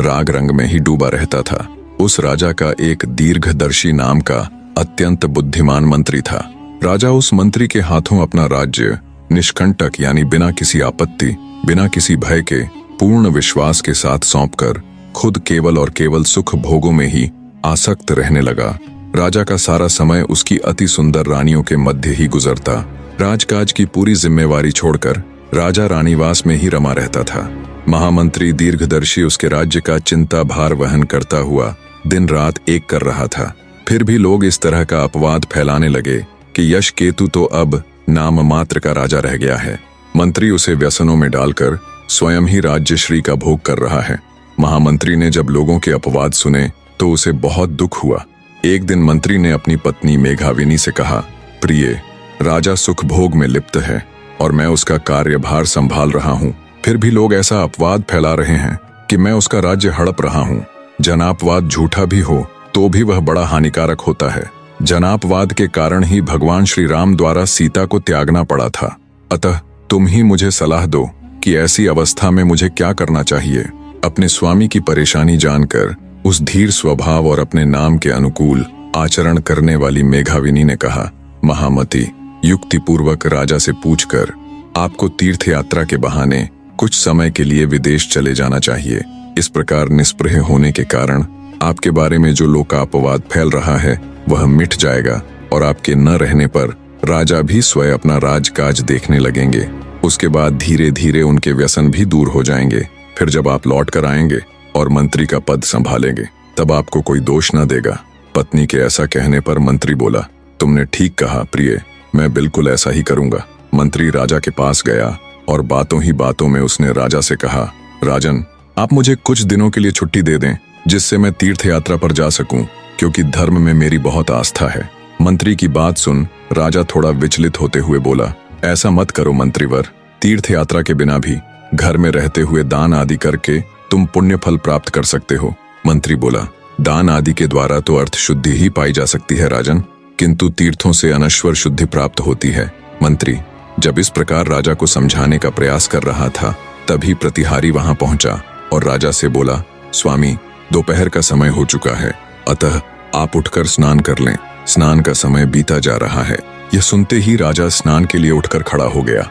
राग रंग में ही डूबा रहता था। उस राजा का एक दीर्घदर्शी नाम का अत्यंत बुद्धिमान मंत्री था। राजा उस मंत्री के हाथों अपना राज्य निष्कंटक यानी बिना किसी आपत्ति, बिना किसी भय के पूर्ण विश्वास के साथ सौंपकर खुद केवल और केवल सुख भोगों में ही आसक्त रहने लगा। राजा का सारा समय उसकी अति सुंदर रानियों के मध्य ही गुजरता। राजकाज की पूरी जिम्मेवारी छोड़कर राजा रानीवास में ही रमा रहता था। महामंत्री दीर्घदर्शी उसके राज्य का चिंता भार वहन करता हुआ दिन रात एक कर रहा था। फिर भी लोग इस तरह का अपवाद फैलाने लगे कि यश केतु तो अब नाम मात्र का राजा रह गया है। मंत्री उसे व्यसनों में डालकर स्वयं ही राज्यश्री का भोग कर रहा है। महामंत्री ने जब लोगों के अपवाद सुने तो उसे बहुत दुख हुआ। एक दिन मंत्री ने अपनी पत्नी मेघाविनी से कहा, प्रिय, राजा सुख भोग में लिप्त है और मैं उसका कार्यभार संभाल रहा हूँ। फिर भी लोग ऐसा अपवाद फैला रहे हैं कि मैं उसका राज्य हड़प रहा हूँ। जनापवाद झूठा भी हो तो भी वह बड़ा हानिकारक होता है। जनापवाद के कारण ही भगवान श्री राम द्वारा सीता को त्यागना पड़ा था। अतः तुम ही मुझे सलाह दो कि ऐसी अवस्था में मुझे क्या करना चाहिए। अपने स्वामी की परेशानी जानकर उस धीर स्वभाव और अपने नाम के अनुकूल आचरण करने वाली मेघाविनी ने कहा, महामती, युक्तिपूर्वक राजा से पूछकर आपको तीर्थ यात्रा के बहाने कुछ समय के लिए विदेश चले जाना चाहिए। इस प्रकार निष्प्रह होने के कारण आपके बारे में जो लोकापवाद फैल रहा है वह मिट जाएगा और आपके न रहने पर राजा भी स्वयं अपना राजकाज देखने लगेंगे। उसके बाद धीरे धीरे उनके व्यसन भी दूर हो जाएंगे। फिर जब आप लौट कर आएंगे और मंत्री का पद संभालेंगे तब आपको कोई दोष न देगा। पत्नी के ऐसा कहने पर मंत्री बोला, तुमने ठीक कहा प्रिय, मैं बिल्कुल ऐसा ही करूंगा। मंत्री राजा के पास गया और बातों ही बातों में उसने राजा से कहा, राजन, आप मुझे कुछ दिनों के लिए छुट्टी दे दें जिससे मैं तीर्थ यात्रा पर जा सकूं, क्योंकि धर्म में मेरी बहुत आस्था है। मंत्री की बात सुन राजा थोड़ा विचलित होते हुए बोला, ऐसा मत करो मंत्रीवर, तीर्थ यात्रा के बिना भी घर में रहते हुए दान आदि करके तुम पुण्य फल प्राप्त कर सकते हो। मंत्री बोला, दान आदि के द्वारा तो अर्थ शुद्धि ही पाई जा सकती है राजन, किंतु तीर्थों से अनश्वर शुद्धि प्राप्त होती है। मंत्री जब इस प्रकार राजा को समझाने का प्रयास कर रहा था तभी प्रतिहारी वहां पहुंचा और राजा से बोला, स्वामी, दोपहर का समय हो चुका है, अतः आप उठकर स्नान कर लें। स्नान का समय बीता जा रहा है। यह सुनते ही राजा स्नान के लिए उठकर खड़ा हो गया।